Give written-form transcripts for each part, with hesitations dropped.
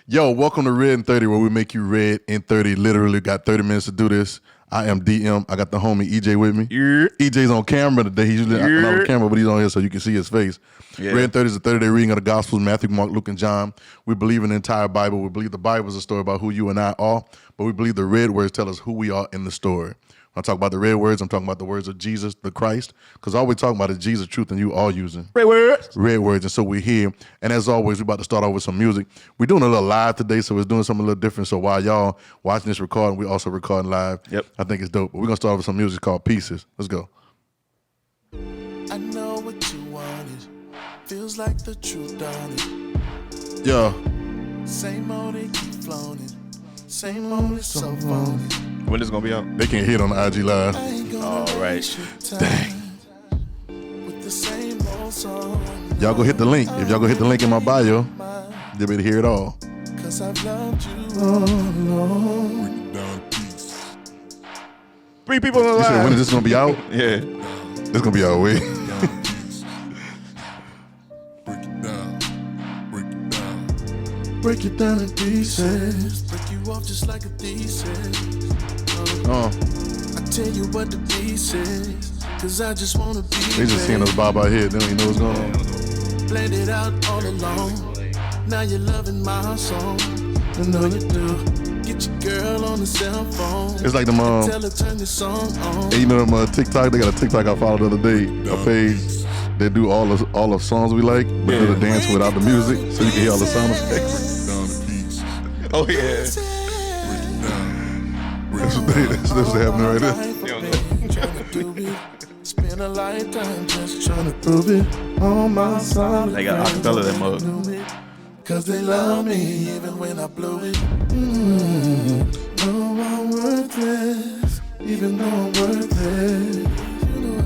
Yo, welcome to RedIn30, where we make you red in 30. Literally got 30 minutes to do this. I am DM. I got the homie EJ with me. Yeah. EJ's on camera today. He's usually not on camera, but he's on here so you can see his face. Yeah. RedIn30 is a 30-day reading of the Gospels, Matthew, Mark, Luke, and John. We believe in the entire Bible. We believe the Bible is a story about who you and I are, but we believe the red words tell us who we are in the story. When I talk about the red words, I'm talking about the words of Jesus, the Christ, because all we're talking about is Jesus, truth, and you all using Red words. Red words, and so we're here. And as always, we're about to start off with some music. We're doing a little live today, so we're doing something a little different. So while y'all watching this recording, we're also recording live. Yep. I think it's dope. But we're going to start off with some music called Pieces. Let's go. I know what you wanted. Feels like the truth, don't it? Yeah. Same old, they keep flowing. Same old, it's so phony. When is it gonna be out? They can't hit on the IG Live. I ain't gonna All right. waste your time Dang. with the same old song. Y'all go hit the link. If y'all go hit the link in my bio, you'll be able to hear it all. Cause I've loved you all along. Three people on the You said, when line. is this going to be out? Yeah. It's going to be out way. Break it down in pieces. Break you off just like a thesis. I tell you what the piece is. Cause I just wanna be They just seeing us bob our head. They don't even know what's going on. Blend it out all alone. Now you're loving my song. I know you do. Get your girl on the cell phone. It's like them, Tell her turn the song on. you know them TikTok? They got a TikTok I followed the other day. A page. They do all the songs we like, but do the dance without the music, so you can hear all the sound effects. Oh yeah. That's what's happening right there. Spend a lifetime just trying to prove it on my side. They got acapella that mug. Cause they love me even when I blew it. No, I'm worthless, even though I'm worth it. You know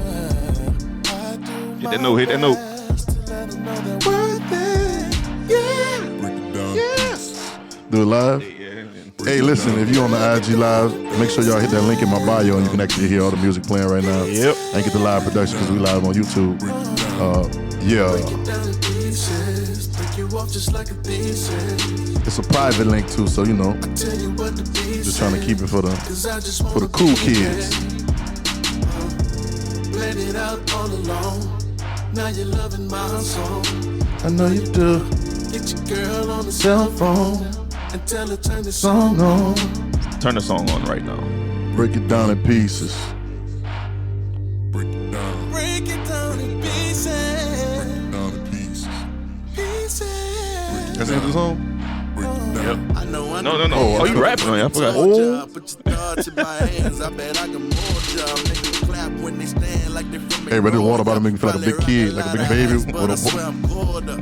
I do Hit that note. Hit that note. worth it. Yeah. Yes. Do it live? Yeah. Hey, listen, if you're on the IG Live, make sure y'all hit that link in my bio and you can actually hear all the music playing right now. Yep. And get the live production because we live on YouTube. Yeah. It's a private link too, so you know, just trying to keep it for the cool kids. Let it out all alone. Now you're loving my song. I know you do. Get your girl on the cell phone and tell her turn the song on. Turn the song on right now. Break it down in pieces. Break it down in pieces. Pieces. That's the song? Yep. I know. No. Oh, Oh, you rapping on it? I forgot. Oh. Put your thoughts in my hands. I bet I can more job. Niggas clap when they stand like they from Hey, bro, this water about to make me feel like a big kid, like a big baby. But I swear I'm caught up.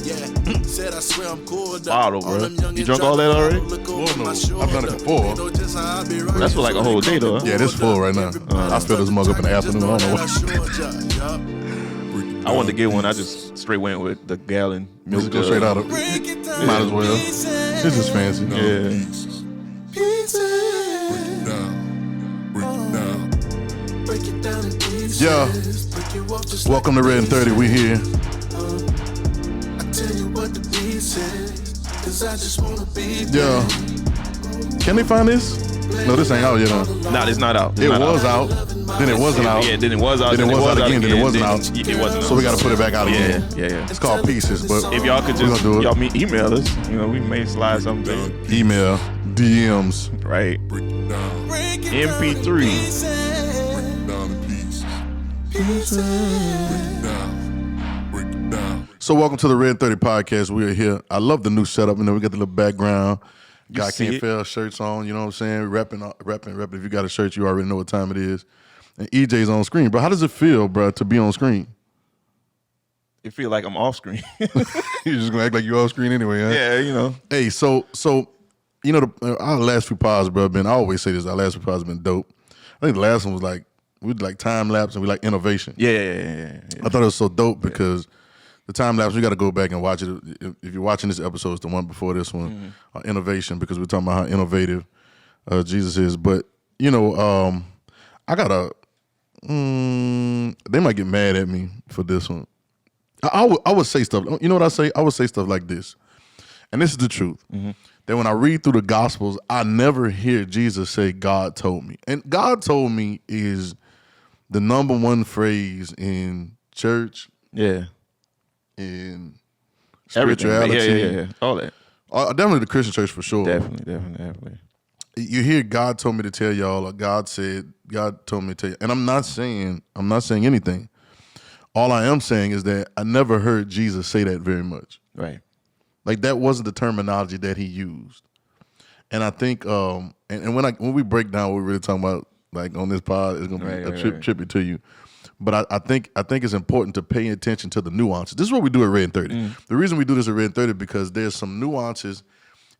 Yeah, said I swear I'm caught up. Bottle, bro. You drunk all that already? I've done it before. That's for like a whole day, though. Huh? Yeah, this full right now. I fill this mug up in the afternoon. I don't know what. I wanted to get one. I just straight went with the gallon. Just go straight out of it. Might as well. It's just fancy. Yeah. Yeah. Welcome to RedIn30. We here. Yeah. Can they find this? No, this ain't out yet. Nah, it's not out. It's It not was out. Then it wasn't out. Yeah, then it was out. Then it was out again. Then it wasn't out. It wasn't out. So we got to put it back out again. Yeah. It's called Pieces, but If y'all could we just gonna do it. email us, we may slide something. Email, DMs. Right. MP3. So welcome to the RedIn30 podcast. We are here. I love the new setup, and then we got the little background. Guy see Can't it. Fail shirts on, you know what I'm saying? Repping. If you got a shirt, you already know what time it is. And EJ's on screen. Bro, how does it feel, bro, to be on screen? It feel like I'm off screen. You're just gonna act like you're off screen anyway, huh? Yeah, Hey, so you know, our last few pods, bro, I always say this, our last few pods have been dope. I think the last one was like, we did like time lapse and we like innovation. Yeah. I thought it was so dope because the time lapse, we got to go back and watch it. If you're watching this episode, it's the one before this one, innovation, because we're talking about how innovative Jesus is. But, you know, I got to, they might get mad at me for this one. I would say stuff, you know what I say? I would say stuff like this. and this is the truth, that when I read through the Gospels, I never hear Jesus say, God told me. And God told me is the number one phrase in church, in spirituality. Yeah. All that. Definitely the Christian church for sure. Definitely. You hear God told me to tell y'all, or God told me to tell you. And I'm not saying anything. All I am saying is that I never heard Jesus say that very much. Right. Like that wasn't the terminology that he used. And I think and when we break down what we're really talking about, like on this pod, it's gonna be trippy to you. But I think it's important to pay attention to the nuances. This is what we do at RedIn30. The reason we do this at RedIn30 because there's some nuances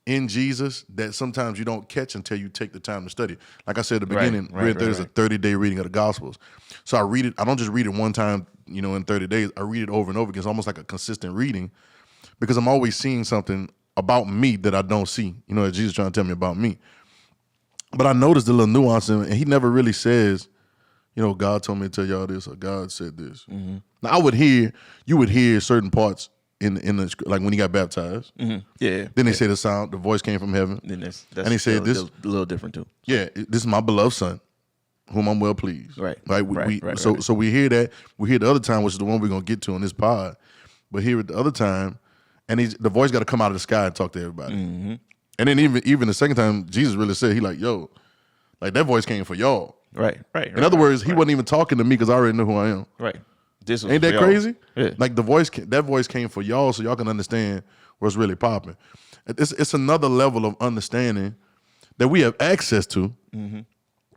in Jesus that sometimes you don't catch until you take the time to study. Like I said at the beginning, RedIn30 is a 30-day reading of the Gospels. So I read it. I don't just read it one time, in 30 days. I read it over and over again. It's almost like a consistent reading because I'm always seeing something about me that I don't see. That Jesus is trying to tell me about me. But I noticed the little nuance in it, and he never really says, God told me to tell y'all this, or God said this. Mm-hmm. Now you would hear certain parts in the like when he got baptized. Mm-hmm. Yeah. Then they say the voice came from heaven. Then that's and he said this a little different too. Yeah, this is my beloved son, whom I'm well pleased. Right. So we hear that. We hear the other time, which is the one we're gonna get to on this pod. But here at the other time, and the voice got to come out of the sky and talk to everybody. Mm-hmm. And then even the second time, Jesus really said, he like, yo, like that voice came for y'all. Right. In other words, he wasn't even talking to me because I already knew who I am. Right. This was Ain't that crazy? Yeah. Like that voice came for y'all, so y'all can understand what's really popping. It's another level of understanding that we have access to,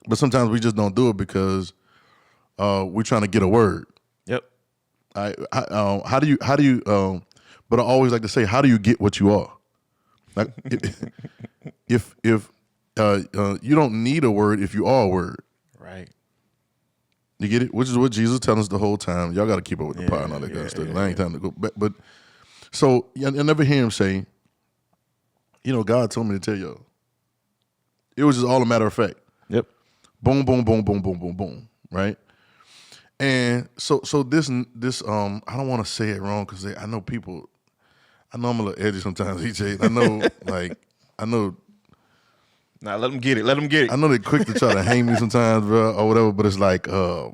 but sometimes we just don't do it because we're trying to get a word. Yep. How do you? But I always like to say, how do you get what you are? Like, if you don't need a word if you are a word. Right. You get it? Which is what Jesus telling us the whole time. Y'all got to keep up with the pod and all that kind of stuff. I ain't time to go back. But so I never hear him say, God told me to tell y'all. It was just all a matter of fact. Yep. Boom, boom, boom, boom, boom, boom, boom. Right. And so this I don't want to say it wrong because I know people. I know I'm a little edgy sometimes, EJ. I know. Nah, let them get it. I know they're quick to try to hang me sometimes, bro, or whatever, but it's like, I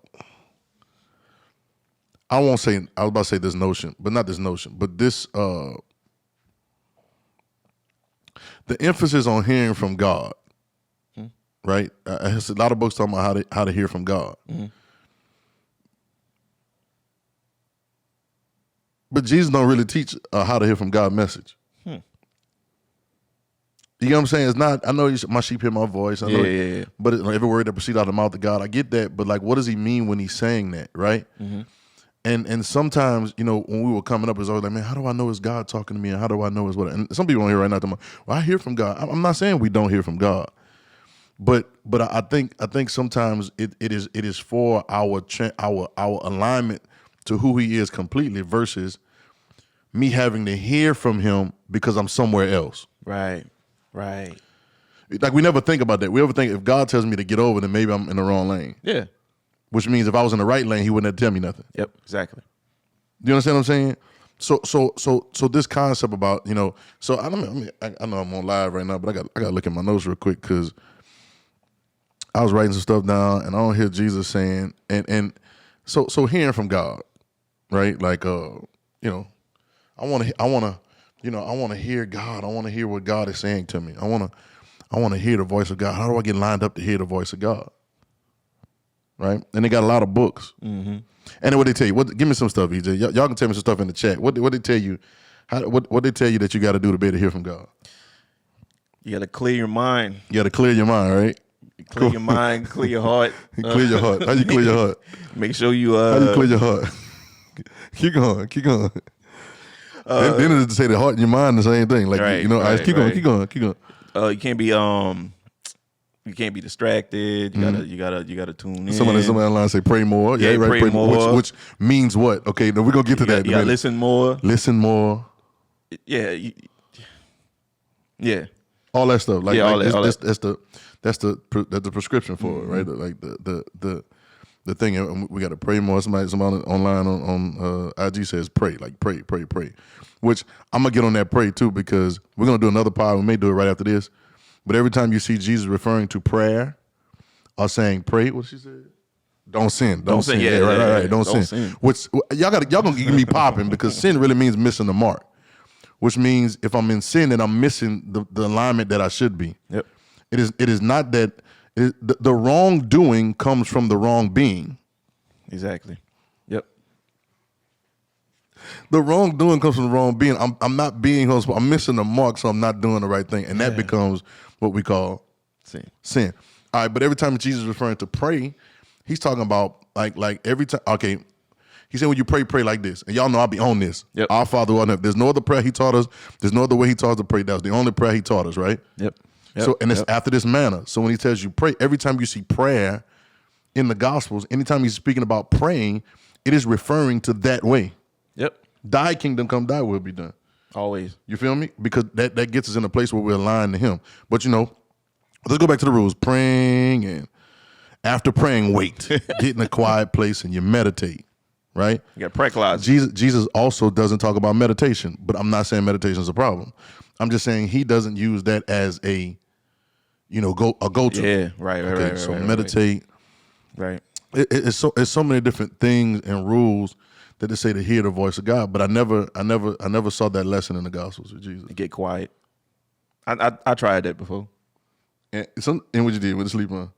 was about to say this notion, but not this notion, but this, the emphasis on hearing from God, right? There's a lot of books talking about how to hear from God. Mm-hmm. But Jesus don't really teach how to hear from God's message. You know what I'm saying? It's not. I know my sheep hear my voice. I know But every word that proceeds out of the mouth of God, I get that. But like, what does he mean when he's saying that, right? Mm-hmm. And sometimes, when we were coming up, it's always like, man, how do I know it's God talking to me? And how do I know it's what? And some people on here right now talking about, well, I hear from God. I'm not saying we don't hear from God, but I think sometimes it is for our alignment to who he is completely versus me having to hear from him because I'm somewhere else. Right. Like we never think about that. We ever think if God tells me to get over, then maybe I'm in the wrong lane. Yeah. Which means if I was in the right lane, he wouldn't have to tell me nothing. Yep. Exactly. Do you understand what I'm saying? So this concept about, so I know I'm on live right now, but I got to look at my notes real quick because I was writing some stuff down and I don't hear Jesus saying, and so hearing from God, right? Like, I want to hear God. I want to hear what God is saying to me. I want to hear the voice of God. How do I get lined up to hear the voice of God? Right? And they got a lot of books. Mm-hmm. And what they tell you? Give me some stuff, EJ. Y'all can tell me some stuff in the chat. What they tell you? What they tell you that you got to do to be able to hear from God? You got to clear your mind. You got to clear your mind, right? Clear your mind, clear your heart. Clear your heart. How you clear your heart? Make sure you How you clear your heart? Keep going. Then it's to say the heart and your mind the same thing. Like keep going. You can't be distracted. You gotta tune in. Somebody online say pray more. Yeah, right. Pray more. Which means what? Okay, now we're gonna get to that. Yeah, listen more. Listen more. Yeah. Yeah. All that stuff. Like, all that. That's the prescription for it, right? Like the thing, and we got to pray more. Somebody online on IG says pray, like pray, which I'm going to get on that pray too, because we're going to do another pod. We may do it right after this. But every time you see Jesus referring to prayer or saying pray, what she said? Don't sin. Don't sin. Yeah, right. Don't sin. Which y'all gonna get me popping, because sin really means missing the mark. Which means if I'm in sin, then I'm missing the alignment that I should be. Yep. It is not that the wrongdoing comes from the wrong being. Exactly. Yep. The wrongdoing comes from the wrong being. I'm not being who I'm missing the mark, so I'm not doing the right thing, and that becomes what we call sin. All right, but every time Jesus is referring to pray, he's talking about like every time. Okay, he said when you pray like this, and y'all know I'll be on this. Yep. Our Father who art in heaven. There's no other prayer he taught us. There's no other way he taught us to pray. That was the only prayer he taught us, right? Yep. So and it's after this manner. So when he tells you pray, every time you see prayer in the Gospels, anytime he's speaking about praying, it is referring to that way. Yep. Thy kingdom come, thy will be done. Always. You feel me? Because that gets us in a place where we're aligned to him. But let's go back to the rules. Praying, and after praying, wait. Get in a quiet place and you meditate, right? You got prayer closet. Jesus also doesn't talk about meditation, but I'm not saying meditation is a problem. I'm just saying he doesn't use that as a go-to. Yeah, right. So meditate. Right. It's so many different things and rules that they say to hear the voice of God, but I never saw that lesson in the Gospels with Jesus. Get quiet. I tried that before. And what you did with the sleep on?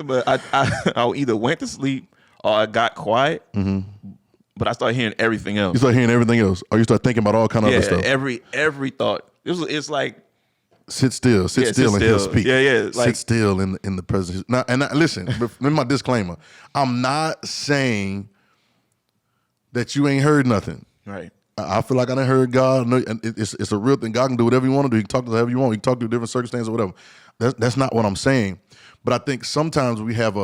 But I either went to sleep or I got quiet. Mm-hmm. But I started hearing everything else. You start hearing everything else, or you start thinking about all kind of other stuff. Every thought. It's like sit still and he'll speak. Yeah. Sit still in the presence. Now, listen, in my disclaimer, I'm not saying that you ain't heard nothing. Right. I feel like I done heard God. And it's a real thing. God can do whatever you want to do. You can talk to whoever you want. You can talk to different circumstances or whatever. That's not what I'm saying. But I think sometimes we have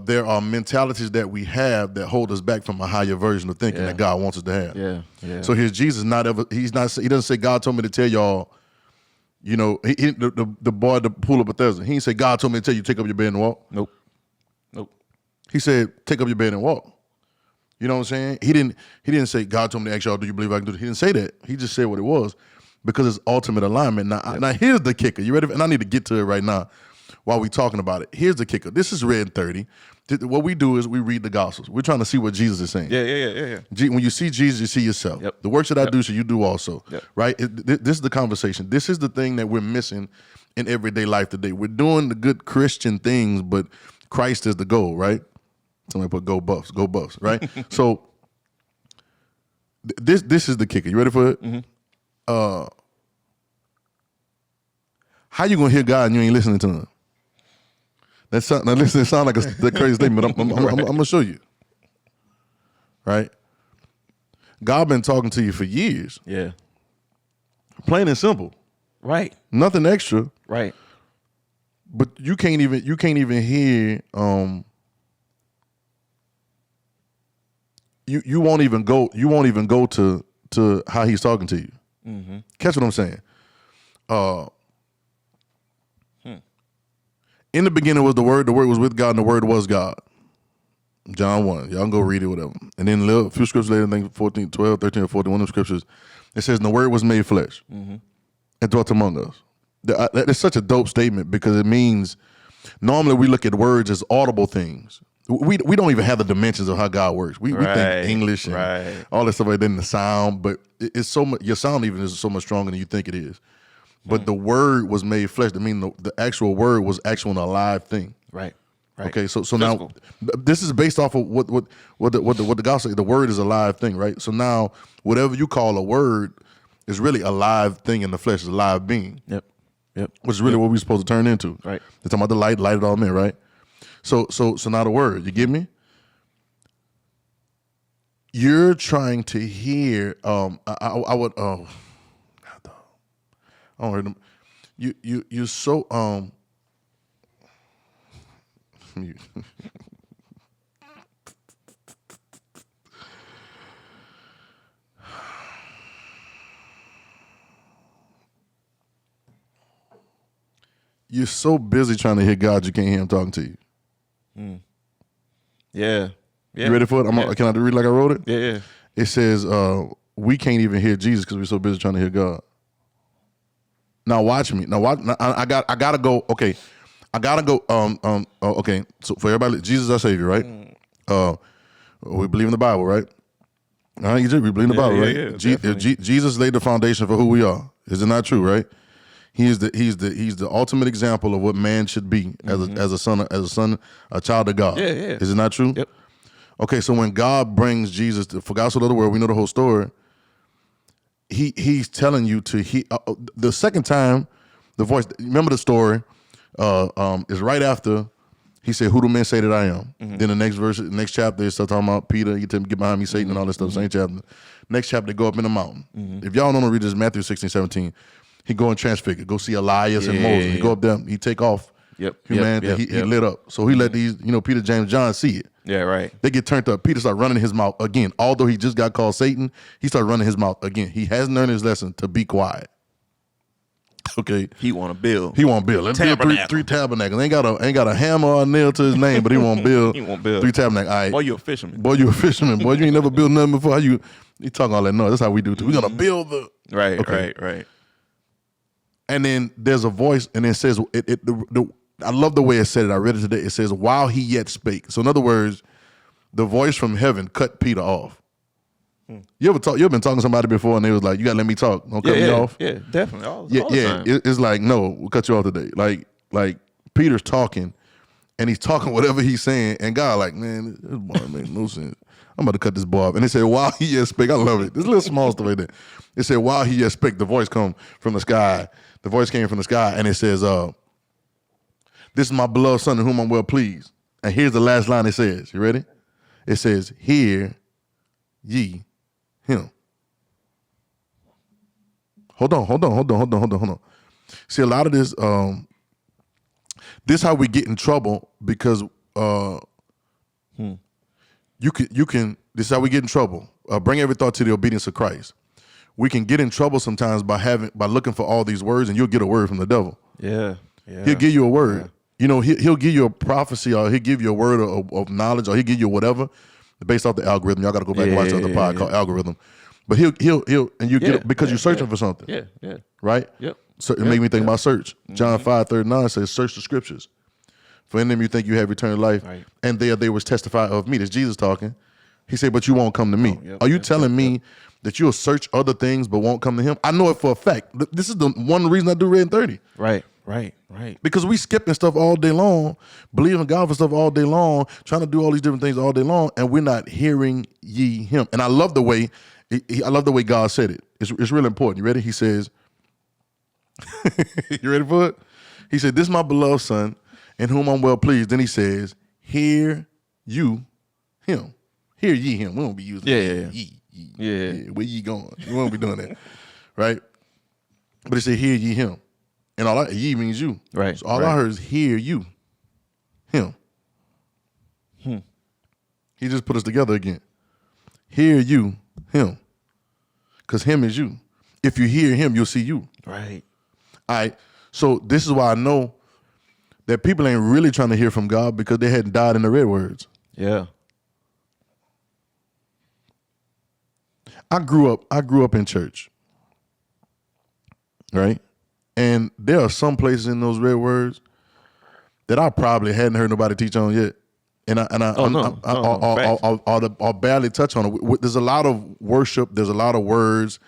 there are mentalities that we have that hold us back from a higher version of thinking that God wants us to have. Yeah. So here's Jesus. He doesn't say God told me to tell y'all. The boy at the pool of Bethesda. He didn't say God told me to tell you take up your bed and walk. Nope. He said take up your bed and walk. You know what I'm saying? He didn't say God told me to ask y'all, do you believe I can do this? He didn't say that. He just said what it was, because it's ultimate alignment. Now here's the kicker. You ready? And I need to get to it right now while we're talking about it. Here's the kicker. This is RedIn30. What we do is we read the Gospels. We're trying to see what Jesus is saying. Yeah. When you see Jesus, you see yourself. Yep. The works that I do, so you do also. Yep. Right? This is the conversation. This is the thing that we're missing in everyday life today. We're doing the good Christian things, but Christ is the goal, right? Somebody put go Buffs, right? So this is the kicker. You ready for it? Mm-hmm. How you gonna hear God and you ain't listening to him? Now listen, it sounds like a crazy statement, but I'm gonna show you. Right? God been talking to you for years. Yeah. Plain and simple. Right. Nothing extra. Right. But you can't even hear. You won't even go. You won't even go to how he's talking to you. Mm-hmm. Catch what I'm saying? In the beginning was the Word was with God, and the Word was God. John 1. Y'all can go read it, whatever. And then a few scriptures later, I think 14, 12, 13, or 14, one of the scriptures, it says, and the Word was made flesh and dwelt among us. That's such a dope statement, because it means normally we look at words as audible things. We don't even have the dimensions of how God works. We think English and all this stuff like that in the sound, but it's so much. Your sound even is so much stronger than you think it is. But the Word was made flesh. I mean, the actual Word was actual and alive thing. Right. Okay. So now this is based off of what the gospel. The Word is a live thing, right? So now whatever you call a word is really a live thing in the flesh. Is a live being. Yep. Which is really what we're supposed to turn into. Right. They're talking about the light it all in, right? So now the Word, you get me? You're trying to hear. I would. I don't heard them. You're so You're so busy trying to hear God, you can't hear him talking to you. Yeah. You ready for it? Can I read like I wrote it? Yeah. It says, we can't even hear Jesus because we're so busy trying to hear God. Now watch me. Now watch. I gotta go. Okay, I gotta go. Okay. So for everybody, Jesus our Savior, right? We believe in the Bible, right? We believe in the Bible, right? Jesus laid the foundation for who we are. Is it not true, right? He's the ultimate example of what man should be as a son, a child of God. Yeah. Is it not true? Yep. Okay, so when God brings Jesus, for God so loved the world, we know the whole story. He's telling you to the second time, the voice. Remember the story is right after he said, "Who do men say that I am?" Then the next verse, next chapter, is talking about Peter. You tell me, "Get behind me, Satan," and all that stuff. Same chapter. Next chapter, they go up in the mountain. If y'all don't know, read this Matthew 16:17. He go and transfigure, go see Elias and Moses. He go up there, he take off. Humanity. He lit up. So he let these, Peter, James, John see it. Yeah, right. They get turned up. Peter start running his mouth again. Although he just got called Satan, he started running his mouth again. He hasn't learned his lesson to be quiet. Okay. He want to build. Let's build three tabernacles. Ain't got a hammer or a nail to his name, but he want to build. He want to build 3 tabernacles. All right. Boy, you a fisherman. Boy, you ain't never built nothing before. How you talking all that noise? That's how we do too. We're gonna build the Right. Okay. Right. And then there's a voice, and it says, I love the way it said it. I read it today. It says, while he yet spake. So in other words, the voice from heaven cut Peter off. You ever been talking to somebody before, and they was like, you got to let me talk. Don't cut me off. Yeah, definitely. All the time. It's like, no, we'll cut you off today. Like Peter's talking, and he's talking whatever he's saying, and God like, man, this boy makes no sense. I'm about to cut this boy off. And they said, while he yet spake. I love it. This little small stuff right there. It said, while he yet spake, the voice come from the sky. The voice came from the sky, and it says, this is my beloved son in whom I'm well pleased. And here's the last line it says. You ready? It says, hear ye him. Hold on. See, a lot of this, this is how we get in trouble because you can, this is how we get in trouble. Bring every thought to the obedience of Christ. We can get in trouble sometimes by looking for all these words, and you'll get a word from the devil. Yeah. He'll give you a word. Yeah. He'll give you a prophecy, or he'll give you a word of knowledge, or he'll give you whatever based off the algorithm. Y'all got to go back and watch the other pod called Algorithm. But he'll and you get it because you're searching for something. Yeah. Right? Yep. So it made me think about search. John 5:39 says, "Search the scriptures, for in them you think you have eternal life, and they was testify of me." That's Jesus talking. He said, "But you won't come to me." Are you telling me that you'll search other things but won't come to him? I know it for a fact. This is the one reason I do RedIn30. Right. Because we skipping stuff all day long, believing God for stuff all day long, trying to do all these different things all day long, and we're not hearing ye him. And I love the way God said it. It's really important. You ready? He says, you ready for it? He said, this is my beloved son in whom I'm well pleased. Then he says, hear you him. Hear ye him. We won't be using ye. Yeah. Where ye going? We won't be doing that. Right? But he said, hear ye him. And ye means you. Right. So all I heard is hear you him. He just put us together again. Hear you him. Because him is you. If you hear him, you'll see you. Right. All right. So this is why I know that people ain't really trying to hear from God because they hadn't died in the red words. Yeah. I grew up in church. Right? And there are some places in those red words that I probably hadn't heard nobody teach on yet. And I'll barely touch on it. There's a lot of worship, there's a lot of words,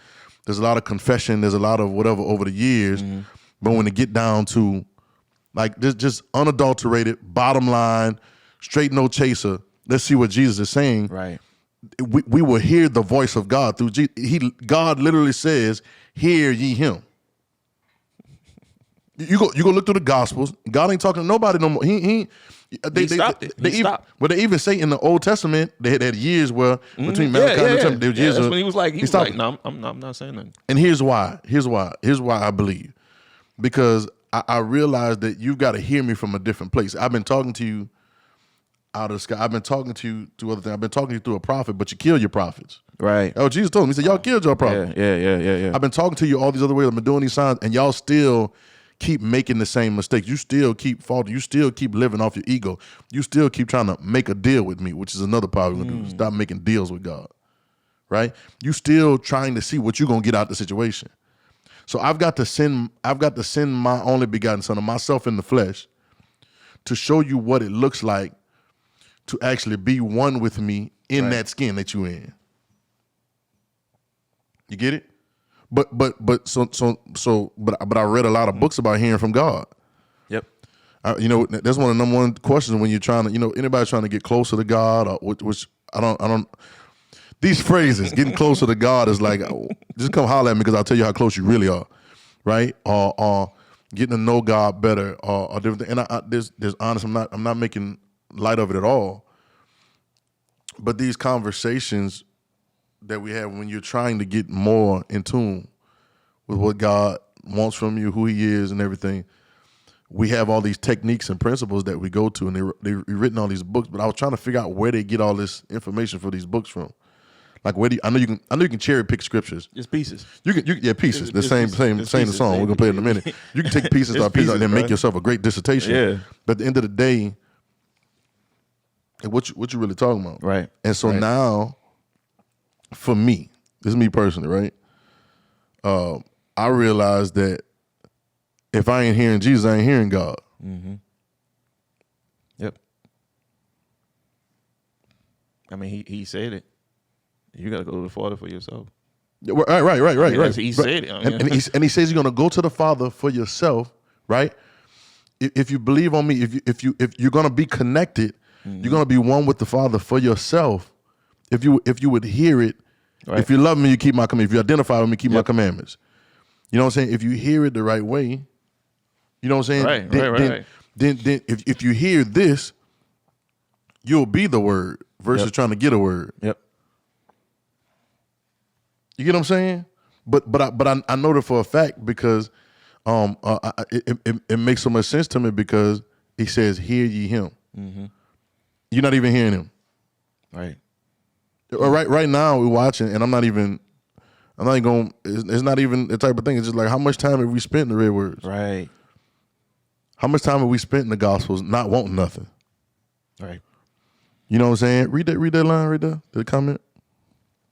there's a lot of confession, there's a lot of whatever over the years. But when it get down to like just unadulterated, bottom line, straight no chaser, let's see what Jesus is saying. Right. We will hear the voice of God through Jesus. God literally says, hear ye him. You go look through the Gospels. God ain't talking to nobody no more. He stopped it. He stopped. Well, they even say in the Old Testament they had years where between Malachi and the Temple, there was years. That's when he was like, no, I'm not saying nothing. And here's why I believe, because I realize that you've got to hear me from a different place. I've been talking to you out of the sky. I've been talking to you through other things. I've been talking to you through a prophet, but you kill your prophets. Right. Oh, Jesus told me. He said, y'all killed your prophet. Yeah. I've been talking to you all these other ways. I've been doing these signs, and y'all still keep making the same mistakes. You still keep faulting. You still keep living off your ego. You still keep trying to make a deal with me, which is another part we're going to do. Stop making deals with God, right? You still trying to see what you're going to get out of the situation. So I've got to send my only begotten son of myself in the flesh to show you what it looks like to actually be one with me in that skin that you in. You get it? But I read a lot of books about hearing from God. Yep. That's one of the number one questions when you're trying to, anybody trying to get closer to God, or which I don't. These phrases, getting closer to God, is like, just come holler at me because I'll tell you how close you really are, right? Or getting to know God better, or different things. And there's honest. I'm not making light of it at all. But these conversations that we have when you're trying to get more in tune with what God wants from you, who He is, and everything, we have all these techniques and principles that we go to, and they've written all these books. But I was trying to figure out where they get all this information for these books from. Like, where do you, I know you can cherry pick scriptures. It's pieces. Pieces. The same song. We're gonna play it in a minute. You can take pieces and then make yourself a great dissertation. Yeah. But at the end of the day, what you really talking about? Right. And so now, for me, this is me personally, right? I realized that if I ain't hearing Jesus, I ain't hearing God. Mm-hmm. Yep. I mean, he said it. You got to go to the Father for yourself. Right. He said it. And he says you're going to go to the Father for yourself, right? If you believe on me, if you're going to be connected, you're going to be one with the Father for yourself. If you would hear it, if you love me, you keep my commandments. If you identify with me, keep my commandments. You know what I'm saying? If you hear it the right way, you know what I'm saying? Right. Then if you hear this, you'll be the word versus trying to get a word. Yep. You get what I'm saying? But I know that for a fact because it makes so much sense to me because he says, "Hear ye him." Mm-hmm. You're not even hearing him. Right. Right now we're watching, and I'm not even going. It's not even the type of thing. It's just like, how much time have we spent in the red words? Right. How much time have we spent in the Gospels not wanting nothing? Right. You know what I'm saying? Read that line right there. The comment.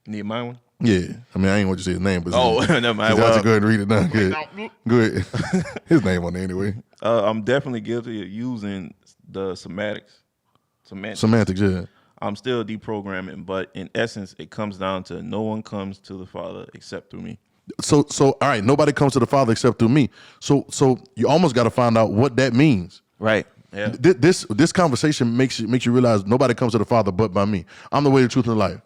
Need my one? Yeah. I mean, I ain't want you to say his name, but never mind. Well, go ahead and read it down. Go ahead. His name on there anyway. I'm definitely guilty of using the semantics. Semantics, yeah. I'm still deprogramming, but in essence, it comes down to no one comes to the Father except through me. So all right, nobody comes to the Father except through me. So you almost got to find out what that means. Right. Yeah. This conversation makes you realize nobody comes to the Father but by me. I'm the way, the truth, and the life.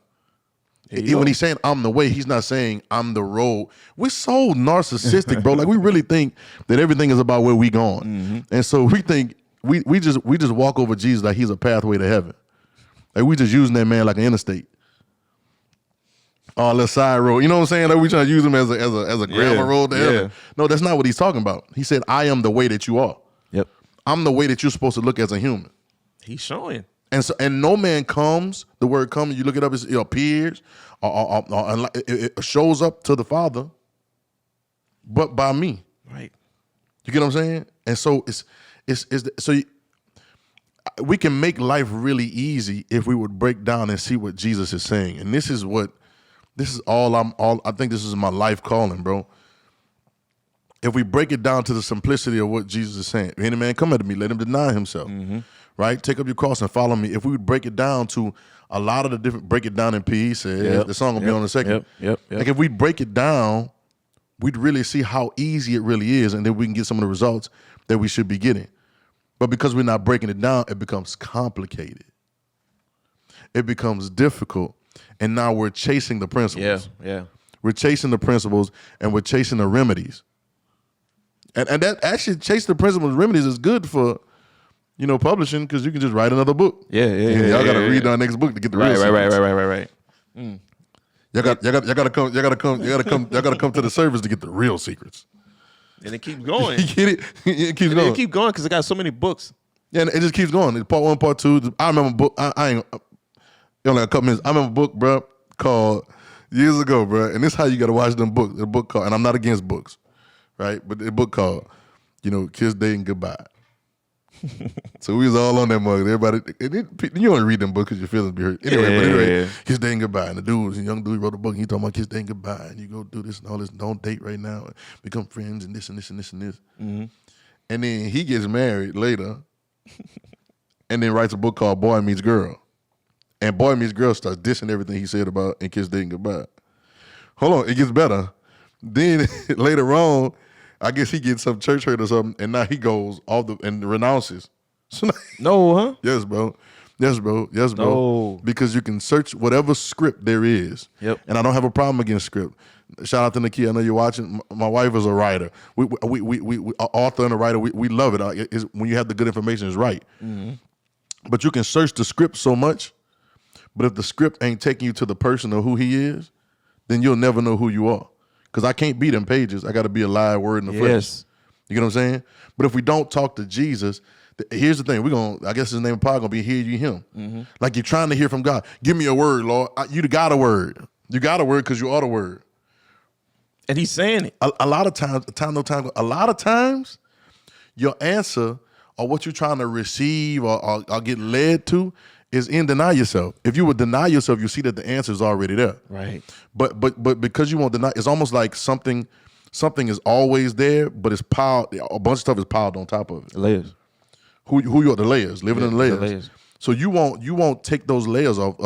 When he's saying I'm the way, he's not saying I'm the road. We're so narcissistic, bro. Like, we really think that everything is about where we going. Mm-hmm. And so we think we just walk over Jesus like he's a pathway to heaven. Like, we just using that man like an interstate. Or a little side road. You know what I'm saying? Like, we trying to use him as a gravel road to heaven. No, that's not what he's talking about. He said, I am the way that you are. Yep. I'm the way that you're supposed to look as a human. He's showing. And no man comes, the word comes, you look it up, it appears, or it shows up to the Father, but by me. Right. You get what I'm saying? And so we can make life really easy if we would break down and see what Jesus is saying. And I think this is my life calling, bro. If we break it down to the simplicity of what Jesus is saying, if any man come unto me, let him deny himself. Mm-hmm. Right? Take up your cross and follow me. If we would break it down to a lot of the different, break it down in peace, the song will be on in a second. Yep. Like, if we break it down, we'd really see how easy it really is, and then we can get some of the results that we should be getting. But because we're not breaking it down, it becomes complicated. It becomes difficult. And now we're chasing the principles. Yeah. We're chasing the principles and we're chasing the remedies. And that actually, chasing the principles and remedies is good for, publishing, because you can just write another book. Yeah. Y'all got to read our next book to get the real secrets. Right. Mm. Y'all got to come to the service to get the real secrets. And it keeps going. You get it? It keeps going. It keeps going because it got so many books. Yeah, and it just keeps going. It's part 1, part 2. I remember a book. I ain't only a couple minutes. I remember a book, bro, called years ago, bro. And this is how you got to watch them books. The book called, and I'm not against books, right? But the book called Kiss Day and Goodbye. So we was all on that mug. Everybody, you only read them books because your feelings be hurt. Anyway, Kiss Day and Goodbye. And the young dude wrote a book and he talking about Kiss Day and Goodbye. And you go do this and all this. Don't date right now. And become friends and this and this and this and this. Mm-hmm. And then he gets married later and then writes a book called Boy Meets Girl. And Boy Meets Girl starts dissing everything he said about and Kiss Day and Goodbye. Hold on, it gets better. Then later on, I guess he gets some church hurt or something, and now he goes and renounces. So no, huh? Yes, bro. No. Because you can search whatever script there is. Yep. And I don't have a problem against script. Shout out to Nakia. I know you're watching. My wife is a writer. We author and a writer. We love it. When you have the good information, it's right. Mm-hmm. But you can search the script so much. But if the script ain't taking you to the person or who he is, then you'll never know who you are. Because I can't be them pages. I got to be a live word in the flesh. You get what I'm saying? But if we don't talk to Jesus, here's the thing. I guess his name of pod going to be Hear You Him. Mm-hmm. Like you're trying to hear from God. Give me a word, Lord. You got a word. You got a word because you are the word. And he's saying it. A lot of times, your answer or what you're trying to receive or get led to is in deny yourself. If you would deny yourself, you see that the answer is already there. Right. But because you won't deny, it's almost like something is always there, but it's piled. A bunch of stuff is piled on top of it. The layers. Who you are? The layers. Living in the layers. So you won't take those layers off.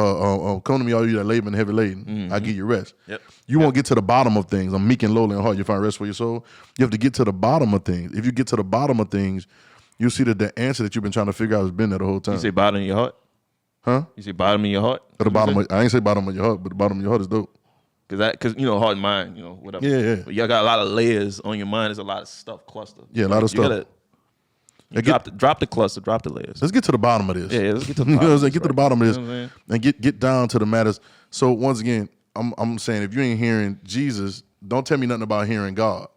Come to me, all you that labor and heavy laden. Mm-hmm. I give you rest. Yep. You won't get to the bottom of things. I'm meek and lowly in heart. You find rest for your soul. You have to get to the bottom of things. If you get to the bottom of things, you'll see that the answer that you've been trying to figure out has been there the whole time. You say bottom of your heart? Huh? You say bottom of your heart? At the bottom I ain't say bottom of your heart, but the bottom of your heart is dope. Because heart and mind, whatever. Yeah. But you got a lot of layers on your mind. There's a lot of stuff clustered. Yeah, a lot of stuff. Drop the cluster, drop the layers. Let's get to the bottom of this. Yeah, let's get to the bottom. Get to the bottom of this and get down to the matters. So once again, I'm saying if you ain't hearing Jesus, don't tell me nothing about hearing God.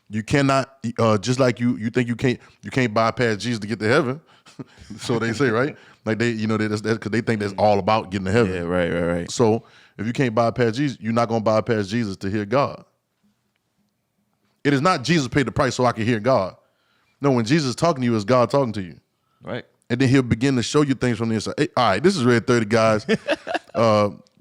You cannot just like you think you can't bypass Jesus to get to heaven. So they say, right? Like that's because they think that's all about getting to heaven. Yeah, right. So if you can't bypass Jesus, you're not gonna bypass Jesus to hear God. It is not Jesus paid the price so I can hear God. No, when Jesus is talking to you, it's God talking to you. Right. And then he'll begin to show you things from the inside. Hey, all right, this is RedIn30, guys.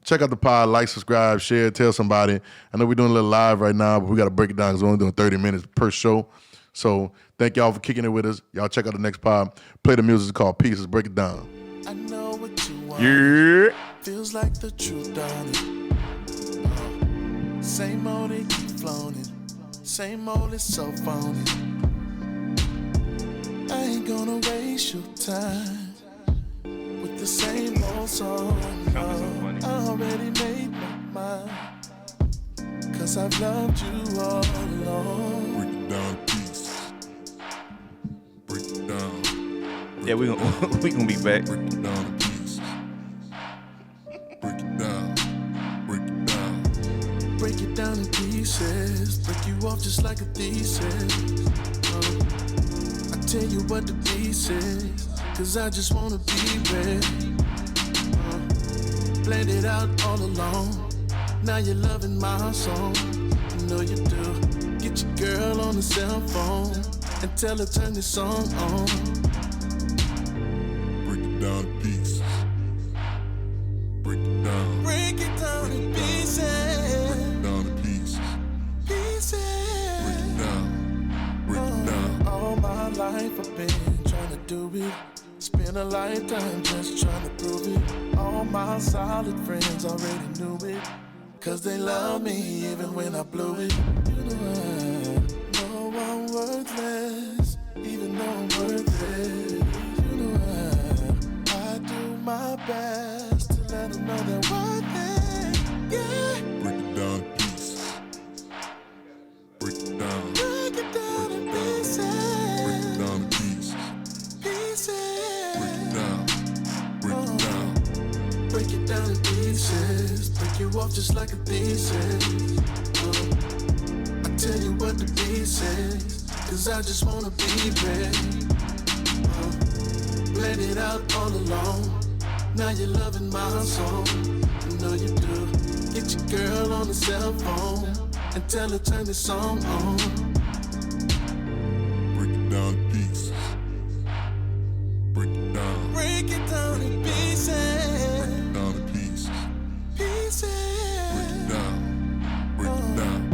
Check out the pod, like, subscribe, share, tell somebody. I know we're doing a little live right now, but we got to break it down because we're only doing 30 minutes per show. So thank y'all for kicking it with us. Y'all check out the next pod. Play the music. It's called Peace. Let's break it down. I know what you want. Yeah. Feels like the truth, darling. Same old, it keep floating. Same old, it's so phony. I ain't gonna waste your time with the same old song. I already made my mind, 'cause I've loved you all along. Break it down, peace. Break it down. Yeah, we gonna be back. Break it down, peace. Break it down. Break it down. Break it down in pieces. Break you off just like a thesis. Tell you what the piece is, 'cause I just wanna be ready. Planned it out all along. Now you're loving my song. You know you do. Get your girl on the cell phone and tell her turn this song on. Break it down to pieces. Break it down. Break it down in pieces. Break it down to pieces. Pieces. Break it down. Break it down. All my life I've been trying to do it. Spend a lifetime just trying to prove it. All my solid friends already knew it, 'cause they love me even when I blew it. You know I'm worthless, even though I'm worthless. You know I do my best to let them know they're worth it. Yeah. Break it down to pieces. Break it down. Break it down in pieces. Break it down to pieces. Pieces. Break it down. Break it down. Break it down in pieces. Break you off just like a thesis. I tell you what the piece is, 'cause I just wanna be ready. Planned it out all along. Now you're loving my song. You know you do. Get your girl on the cell phone and tell her turn the song on. down in pieces. Break it down. Break it down in